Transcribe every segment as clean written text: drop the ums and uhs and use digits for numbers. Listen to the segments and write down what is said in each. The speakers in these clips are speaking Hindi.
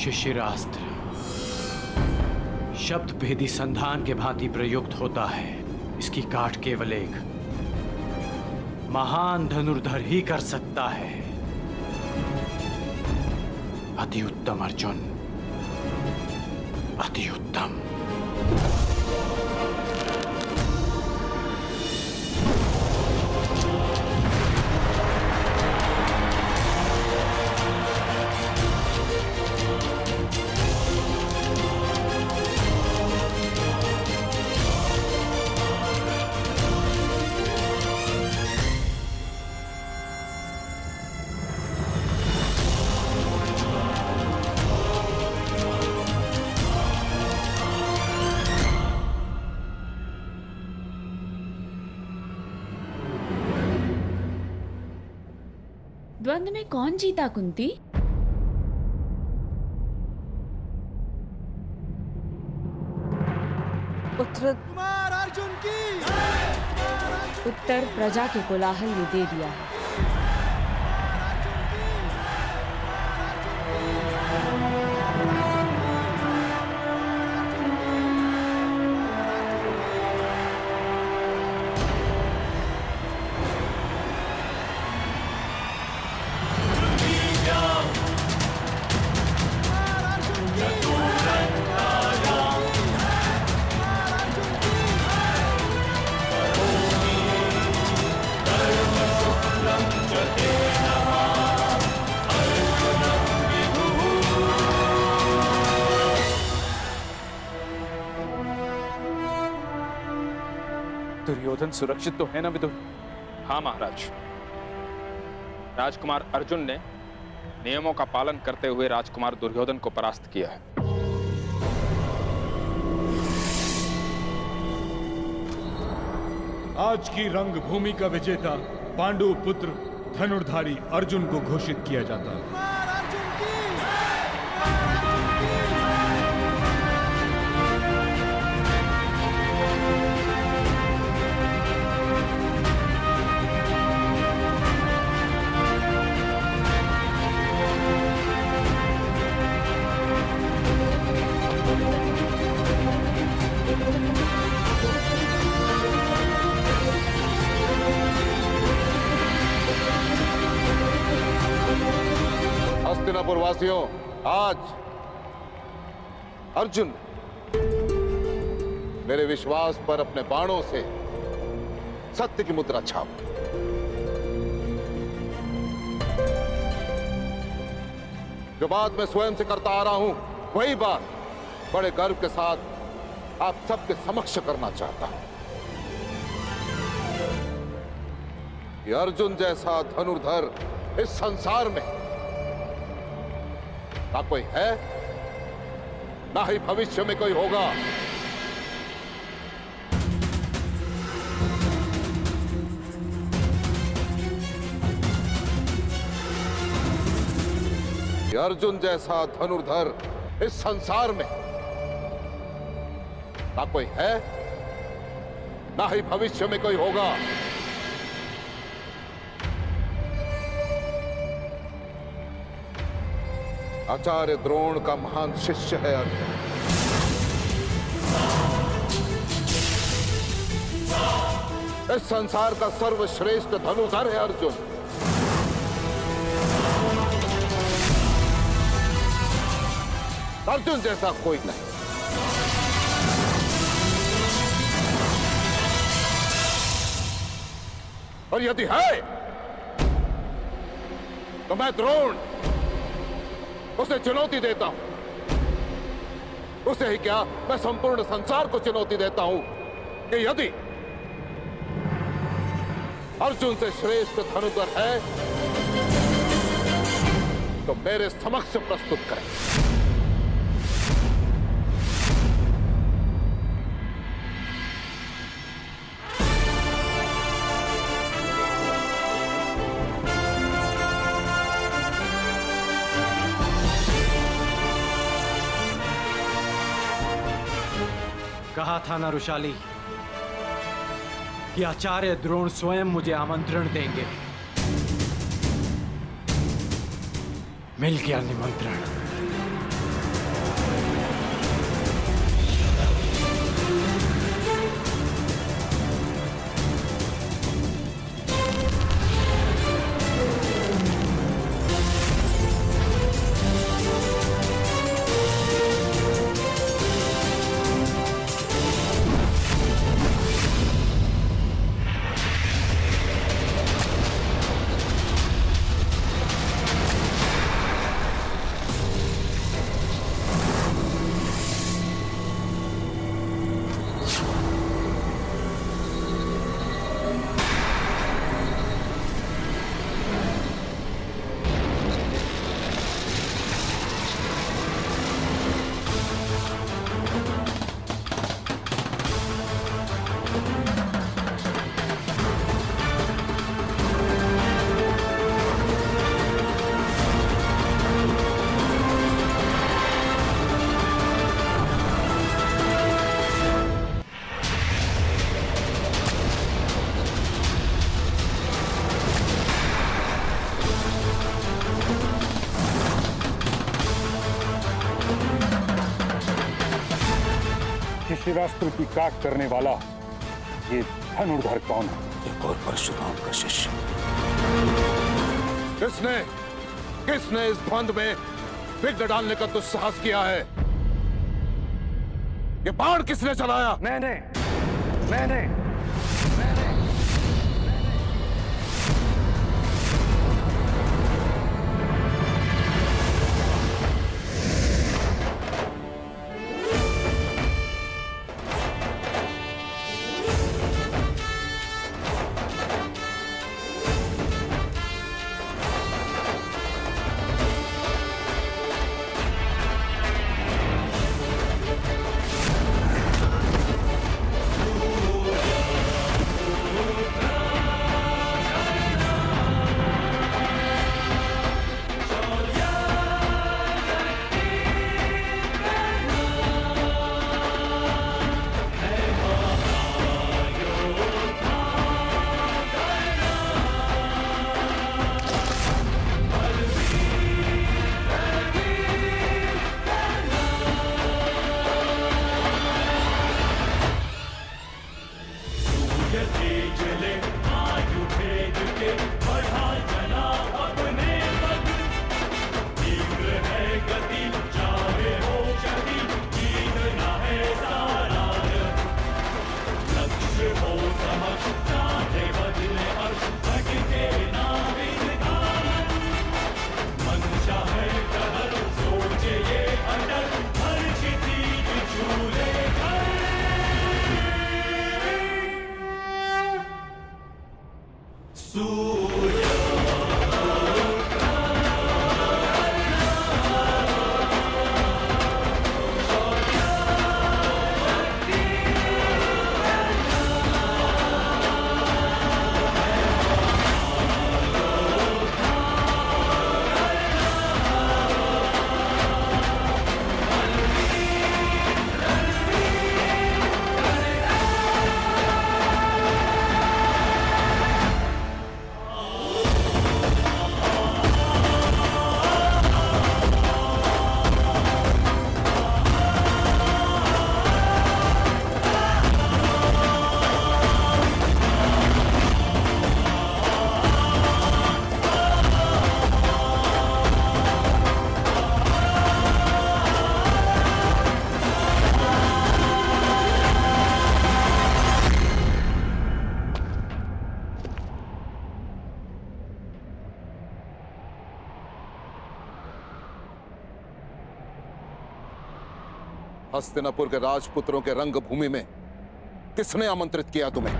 शिशिरास्त्र शब्द भेदी संधान के भांति प्रयुक्त होता है। इसकी काट केवल एक महान धनुर्धर ही कर सकता है। अति उत्तम अर्जुन, अति उत्तम। द्वंद्व में कौन जीता कुंती? कुमार अर्जुन की उत्तर प्रजा के कोलाहल ने दे दिया है। दुर्योधन सुरक्षित तो है ना विदुर? हाँ महाराज, राजकुमार अर्जुन ने नियमों का पालन करते हुए राजकुमार दुर्योधन को परास्त किया है। आज की रंगभूमि का विजेता पांडु पुत्र धनुर्धारी अर्जुन को घोषित किया जाता है। हस्तिनापुर वासियों, आज अर्जुन मेरे विश्वास पर अपने बाणों से सत्य की मुद्रा छाप। जो बात मैं स्वयं से करता आ रहा हूं, वही बात बड़े गर्व के साथ आप सबके समक्ष करना चाहता हूं कि अर्जुन जैसा धनुर्धर इस संसार में ना कोई है, ना ही भविष्य में कोई होगा। अर्जुन जैसा धनुर्धर इस संसार में ना कोई है, ना ही भविष्य में कोई होगा। आचार्य द्रोण का महान शिष्य है अर्जुन। इस संसार का सर्वश्रेष्ठ धनुर्धर है अर्जुन। अर्जुन जैसा कोई नहीं। और यदि है तो मैं द्रोण उसे चुनौती देता हूं। उसे ही क्या, मैं संपूर्ण संसार को चुनौती देता हूं कि यदि अर्जुन से श्रेष्ठ धनुर्धर है तो मेरे समक्ष प्रस्तुत करें। कहा था ना रुशाली कि आचार्य द्रोण स्वयं मुझे आमंत्रण देंगे। मिल गया निमंत्रण। शिवास्त्र की काट करने वाला ये धनुर्धर कौन है? एक और परशुराम का शिष्य। किसने इस बंद में विघ्न डालने का दुस्साहस किया है? ये बाण किसने चलाया? मैंने हस्तिनापुर के राजपुत्रों के रंगभूमि में किसने आमंत्रित किया तुम्हें?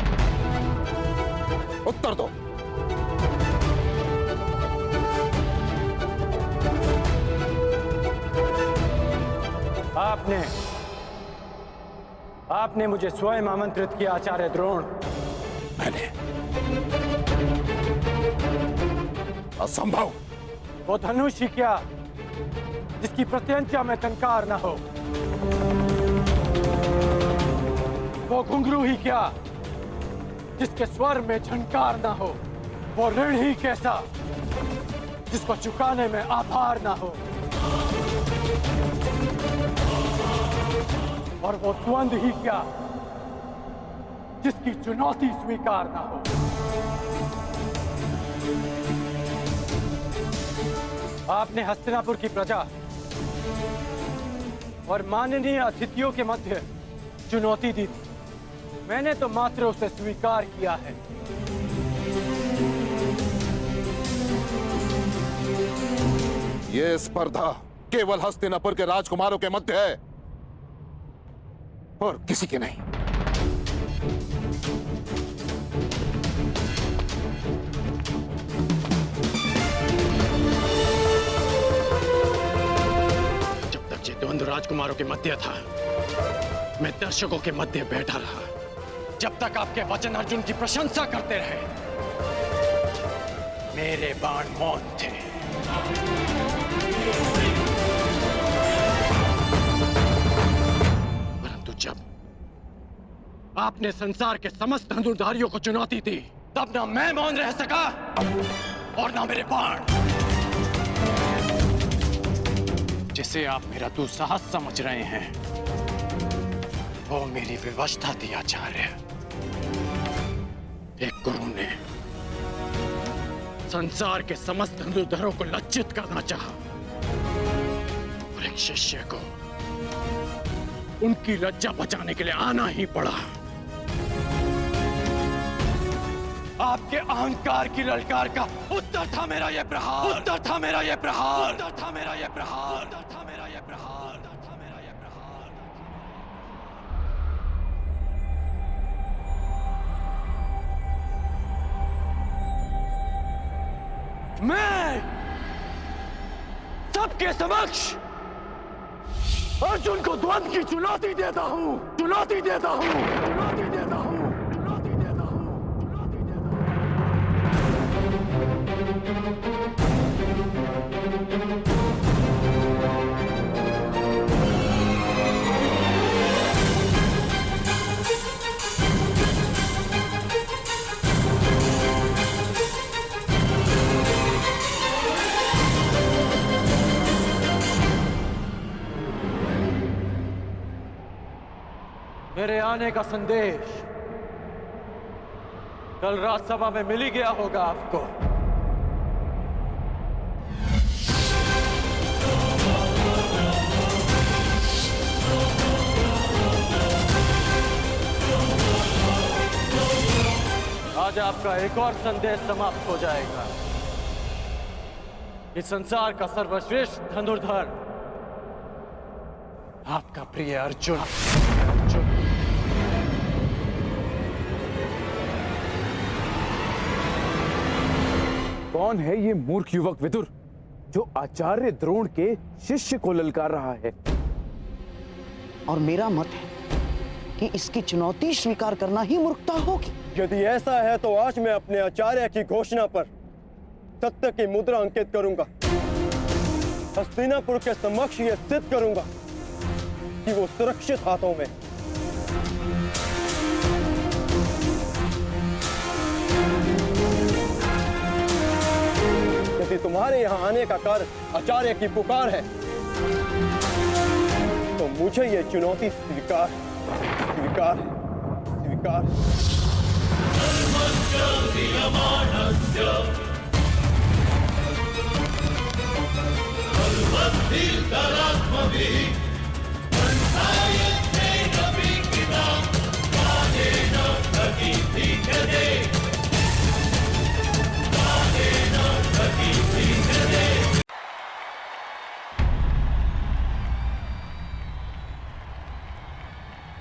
उत्तर दो। आपने मुझे स्वयं आमंत्रित किया आचार्य द्रोण। मैंने? असंभव। वो धनुष ही क्या जिसकी प्रत्यंचा में टंकार न हो, वो घुंघरू ही क्या जिसके स्वर में झंकार ना हो, वो ऋण ही कैसा जिसको चुकाने में आभार ना हो, और वो द्वंद्व ही क्या जिसकी चुनौती स्वीकार ना हो। आपने हस्तिनापुर की प्रजा और माननीय अतिथियों के मध्य चुनौती दी थी। मैंने तो मात्र उसे स्वीकार किया है। यह स्पर्धा केवल हस्तिनापुर के राजकुमारों के मध्य है और किसी के नहीं। जब तक ये द्वंद्व राजकुमारों के मध्य था, मैं दर्शकों के मध्य बैठा रहा। जब तक आपके वचन अर्जुन की प्रशंसा करते रहे, मेरे बाण मौन थे। परंतु जब आपने संसार के समस्त धनुर्धारियों को चुनौती दी, तब ना मैं मौन रह सका और ना मेरे बाण। जिसे आप मेरा दुस्साहस समझ रहे हैं, वो मेरी विवशता थी आचार्य। एक गुरु ने संसार के समस्त धनुर्धरों को लज्जित करना चाहा और एक शिष्य को उनकी लज्जा बचाने के लिए आना ही पड़ा। आपके अहंकार की ललकार का उत्तर था मेरा ये प्रहार, उत्तर था मेरा ये प्रहार, उत्तर था मेरा ये प्रहार, उत्तर था मेरा ये प्रहार, उत्तर था मेरा ये प्रहार। मैं सबके समक्ष अर्जुन को द्वंद्व की चुनौती देता हूं, चुनौती देता हूं, चुनौती देता हूं, चुनौती देता हूं, चुनौती मेरे आने का संदेश कल राजसभा में मिल ही गया होगा आपको। आज आपका एक और संदेश समाप्त हो जाएगा। इस संसार का सर्वश्रेष्ठ धनुर्धर आपका प्रिय अर्जुन। कौन है ये मूर्ख युवक विदुर जो आचार्य द्रोण के शिष्य को ललकार रहा है? और मेरा मत है कि इसकी चुनौती स्वीकार करना ही मूर्खता होगी। यदि ऐसा है तो आज मैं अपने आचार्य की घोषणा पर सत्य की मुद्रा अंकित करूंगा। हस्तिनापुर के समक्ष यह सिद्ध करूंगा कि वो सुरक्षित हाथों में। यदि तुम्हारे यहां आने का कार्य आचार्य की पुकार है तो मुझे यह चुनौती स्वीकार स्वीकार स्वीकार।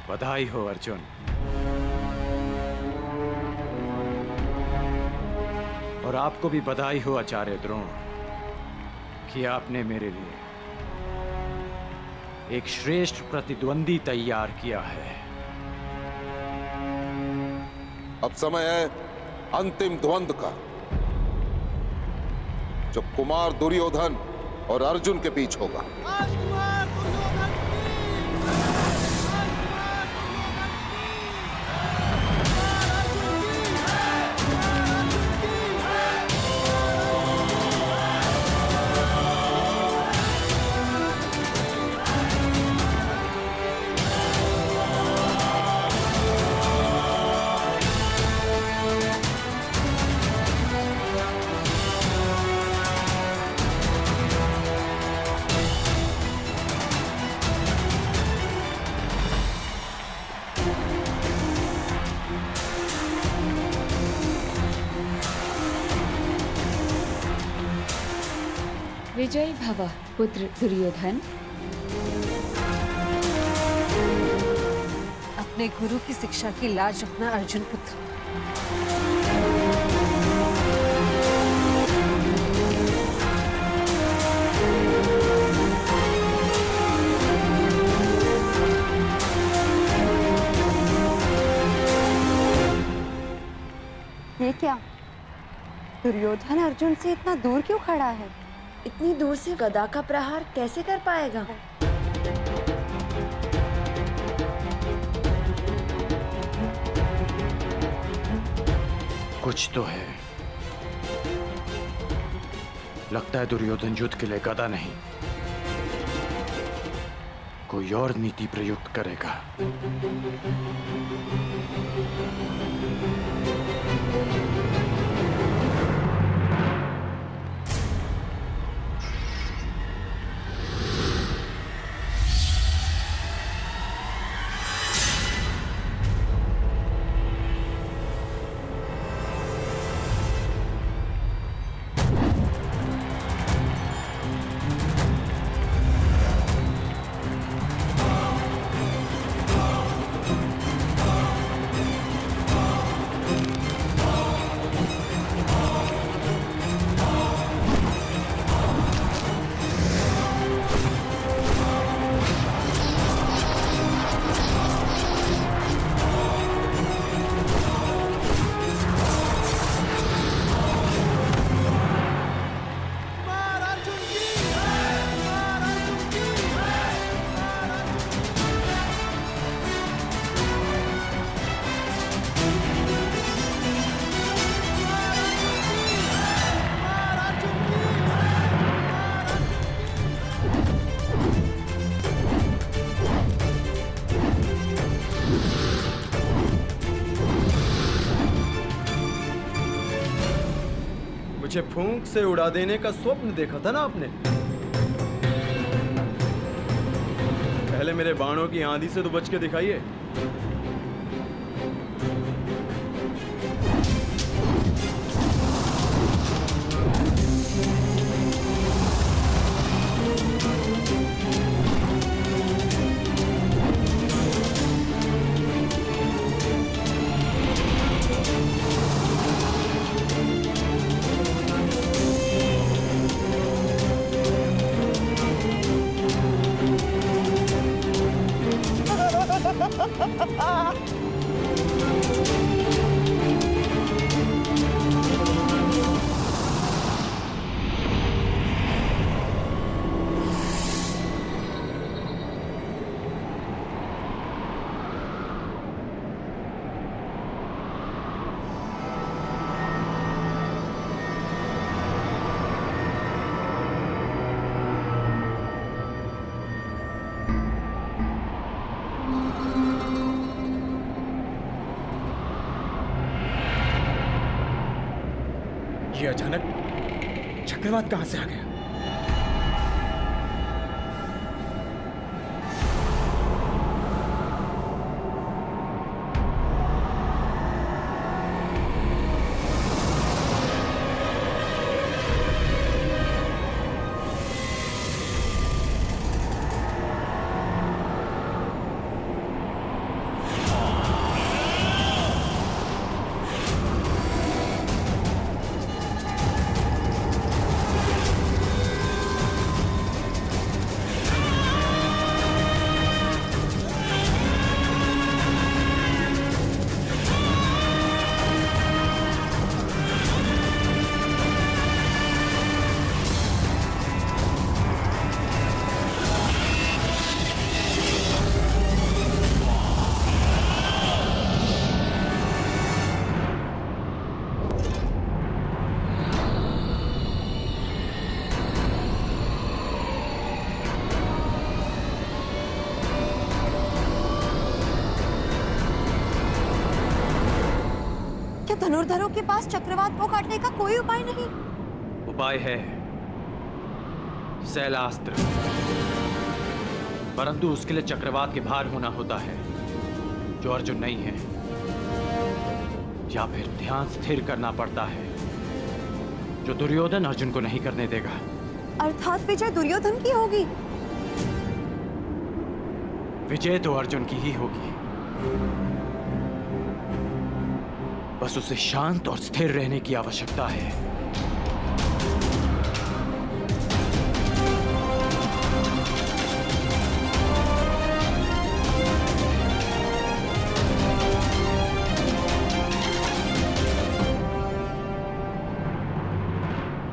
बधाई हो अर्जुन। और आपको भी बधाई हो आचार्य द्रोण कि आपने मेरे लिए एक श्रेष्ठ प्रतिद्वंदी तैयार किया है। अब समय है अंतिम द्वंद्व का, जो कुमार दुर्योधन और अर्जुन के बीच होगा। विजयी भव पुत्र दुर्योधन। अपने गुरु की शिक्षा की लाज रखना अर्जुन पुत्र। ये क्या? दुर्योधन अर्जुन से इतना दूर क्यों खड़ा है? इतनी दूर से गदा का प्रहार कैसे कर पाएगा? कुछ तो है। लगता है दुर्योधन युद्ध के लिए गदा नहीं, कोई और नीति प्रयुक्त करेगा। मुझे फूंक से उड़ा देने का स्वप्न देखा था ना आपने? पहले मेरे बाणों की आंधी से तो बच के दिखाइए। ये अचानक चक्रवात कहां से आ गया? धनुर्धरों के पास चक्रवात को काटने का कोई उपाय नहीं? उपाय है शैलास्त्र, परंतु उसके लिए चक्रवात के भार होना होता है जो अर्जुन नहीं है, या फिर ध्यान स्थिर करना पड़ता है जो दुर्योधन अर्जुन को नहीं करने देगा। अर्थात विजय दुर्योधन की होगी? विजय तो अर्जुन की ही होगी, बस उसे शांत और स्थिर रहने की आवश्यकता है।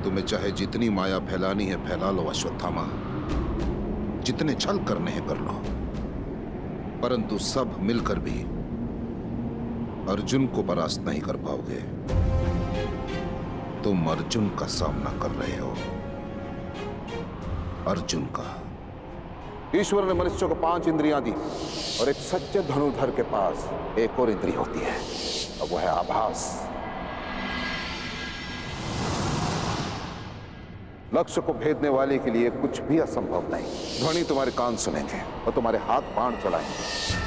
तुम्हें चाहे जितनी माया फैलानी है फैला लो अश्वत्थामा, जितने छल करने हैं कर लो, परंतु सब मिलकर भी अर्जुन को परास्त नहीं कर पाओगे। तुम अर्जुन का सामना कर रहे हो, अर्जुन का, ईश्वर ने मनुष्य को 5 इंद्रियां दी और एक सच्चे धनुर्धर के पास एक और इंद्री होती है, और वो है आभास। लक्ष्य को भेदने वाले के लिए कुछ भी असंभव नहीं। ध्वनि तुम्हारे कान सुनेंगे और तुम्हारे हाथ बाण चलाएंगे।